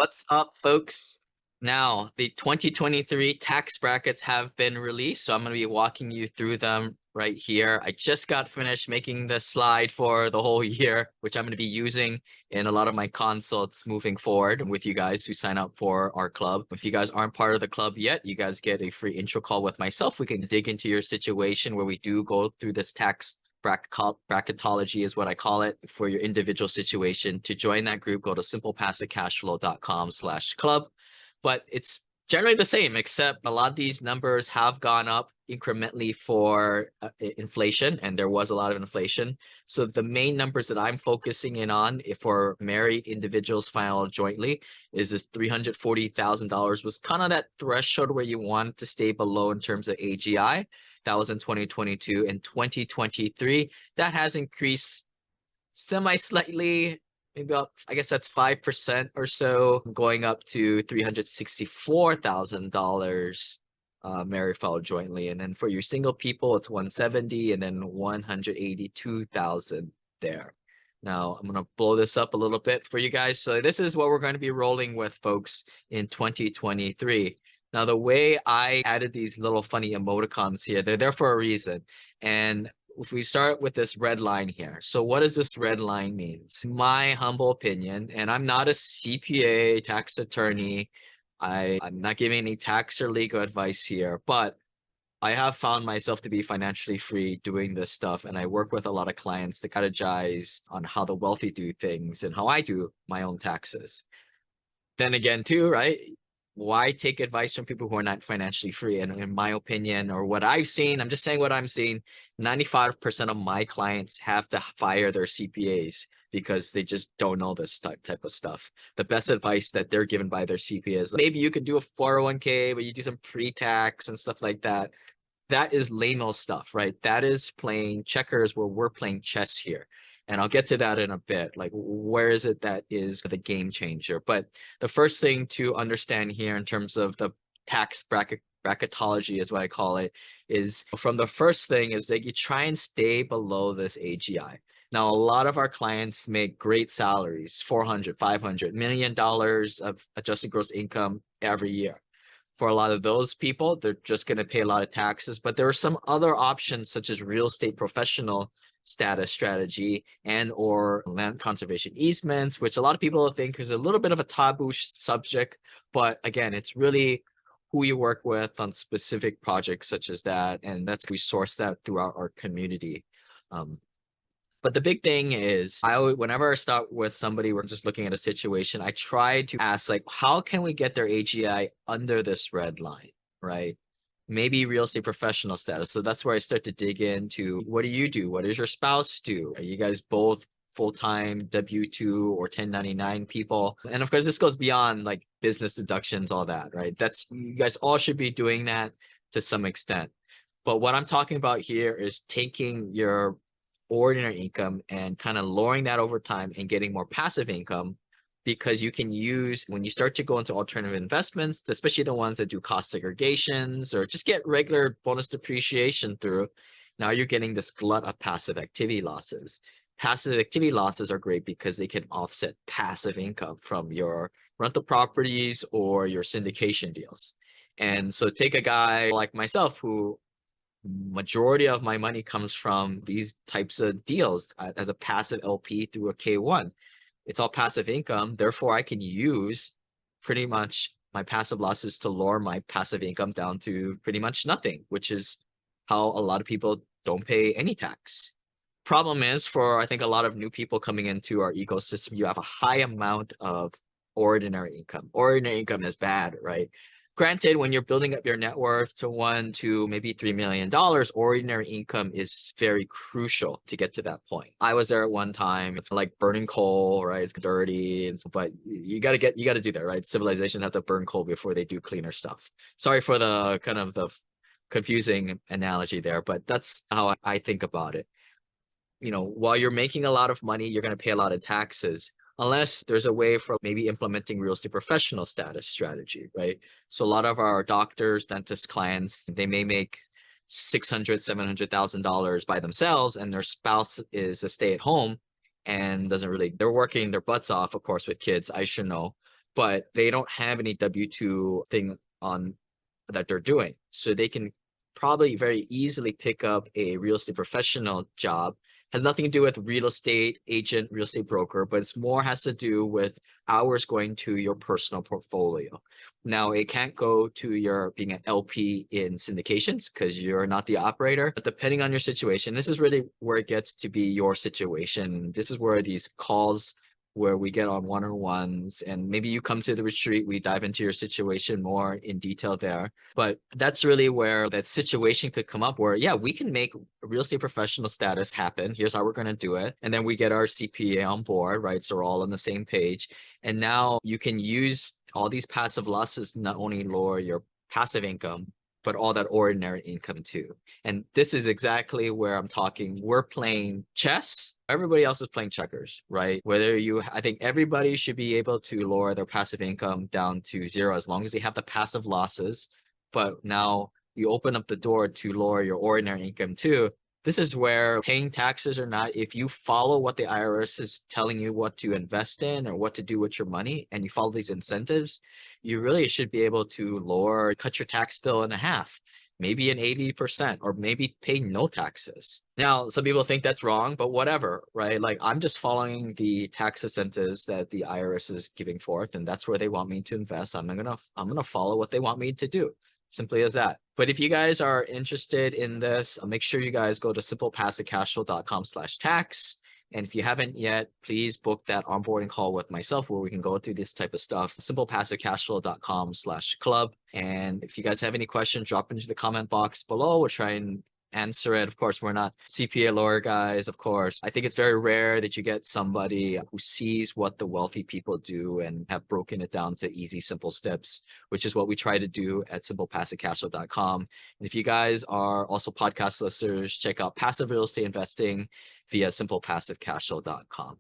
What's up, folks? Now, the 2023 tax brackets have been released, so I'm going to be walking you through them right here. I just got finished making the slide for the whole year, which I'm going to be using in a lot of my consults moving forward with you guys who sign up for our club. If you guys aren't part of the club yet, you guys get a free intro call with myself. We can dig into your situation where we do go through this tax bracketology is what I call it for your individual situation. To join that group, go to simplepassivecashflow.com/club. But it's generally the same, except a lot of these numbers have gone up incrementally for inflation, and there was a lot of inflation. So the main numbers that I'm focusing in on for married individuals filed jointly is this $340,000 was kind of that threshold where you want to stay below in terms of AGI. That was in 2022. In 2023, that has increased slightly, maybe about, I guess that's 5% or so, going up to $364,000 married filed jointly. And then for your single people, it's 170 and then 182,000 there. Now, I'm going to blow this up a little bit for you guys. So this is what we're going to be rolling with, folks, in 2023. Now, the way I added these little funny emoticons here, they're there for a reason. And if we start with this red line here. So what does this red line mean? It's my humble opinion, and I'm not a CPA, tax attorney. I'm not giving any tax or legal advice here, but I have found myself to be financially free doing this stuff. And I work with a lot of clients to strategize on how the wealthy do things and how I do my own taxes. Then again, too, right? Why take advice from people who are not financially free? And in my opinion, or what I've seen, I'm just saying what I'm seeing, 95% of my clients have to fire their CPAs because they just don't know this type of stuff. The best advice that they're given by their CPA is, maybe you could do a 401k, but you do some pre-tax and stuff like that. That is lame-o stuff, right? That is playing checkers where we're playing chess here. And I'll get to that in a bit, like where is it that is the game changer. But the first thing to understand here in terms of the tax bracketology is what I call it, is from the first thing is that you try and stay below this AGI. Now, a lot of our clients make great salaries, $400, $500 million of adjusted gross income every year. For a lot of those people, they're just going to pay a lot of taxes, but there are some other options such as real estate professional status strategy and or land conservation easements, which a lot of people think is a little bit of a taboo subject. But again, it's really who you work with on specific projects such as that. And we source that throughout our community. But the big thing is, whenever I start with somebody, we're just looking at a situation, I try to ask, like, how can we get their AGI under this red line, right? Maybe real estate professional status. So that's where I start to dig into, what do you do? What does your spouse do? Are you guys both full-time W-2 or 1099 people? And of course, this goes beyond like business deductions, all that, right? You guys all should be doing that to some extent. But what I'm talking about here is taking your ordinary income and kind of lowering that over time and getting more passive income, because you can use, when you start to go into alternative investments, especially the ones that do cost segregations or just get regular bonus depreciation through, now you're getting this glut of passive activity losses. Passive activity losses are great because they can offset passive income from your rental properties or your syndication deals. And so take a guy like myself, who majority of my money comes from these types of deals as a passive LP through a K1. It's all passive income. Therefore, I can use pretty much my passive losses to lower my passive income down to pretty much nothing, which is how a lot of people don't pay any tax. Problem is, for I think a lot of new people coming into our ecosystem, you have a high amount of ordinary income. Ordinary income is bad, right? Granted, when you're building up your net worth to $1 to maybe $3 million, ordinary income is very crucial to get to that point. I was there at one time. It's like burning coal, right? It's dirty, but you got to do that, right? Civilizations have to burn coal before they do cleaner stuff. Sorry for the kind of the confusing analogy there, but that's how I think about it. You know, while you're making a lot of money, you're going to pay a lot of taxes, unless there's a way for maybe implementing real estate professional status strategy, right? So a lot of our doctors, dentist clients, they may make $600,000, $700,000 by themselves, and their spouse is a stay-at-home and doesn't really, they're working their butts off, of course, with kids, I should know. but they don't have any W-2 thing on that they're doing. So they can probably very easily pick up a real estate professional job. Has nothing to do with real estate agent, real estate broker, but it's more has to do with hours going to your personal portfolio. Now, it can't go to your being an LP in syndications because you're not the operator. But depending on your situation, this is really where it gets to be your situation. This is where these calls where we get on one-on-ones, and maybe you come to the retreat, we dive into your situation more in detail there. But that's really where that situation could come up where, yeah, we can make real estate professional status happen. Here's how we're going to do it. And then we get our CPA on board, right? So we're all on the same page. And now you can use all these passive losses to not only lower your passive income, but all that ordinary income too. And this is exactly where I'm talking. We're playing chess. Everybody else is playing checkers, right? I think everybody should be able to lower their passive income down to zero as long as they have the passive losses. But now you open up the door to lower your ordinary income too. This is where paying taxes or not, if you follow what the IRS is telling you what to invest in or what to do with your money, and you follow these incentives, you really should be able to cut your tax bill in half, maybe an 80%, or maybe pay no taxes. Now, some people think that's wrong, but whatever, right? Like, I'm just following the tax incentives that the IRS is giving forth, and that's where they want me to invest. I'm gonna follow what they want me to do. Simple as that. But if you guys are interested in this, make sure you guys go to simplepassivecashflow.com/tax. And if you haven't yet, please book that onboarding call with myself where we can go through this type of stuff. Simplepassivecashflow.com/club. And if you guys have any questions, drop into the comment box below. We'll try and answer it. Of course, we're not CPA lawyer guys, of course. I think it's very rare that you get somebody who sees what the wealthy people do and have broken it down to easy, simple steps, which is what we try to do at SimplePassiveCashflow.com. And if you guys are also podcast listeners, check out Passive Real Estate Investing via SimplePassiveCashflow.com.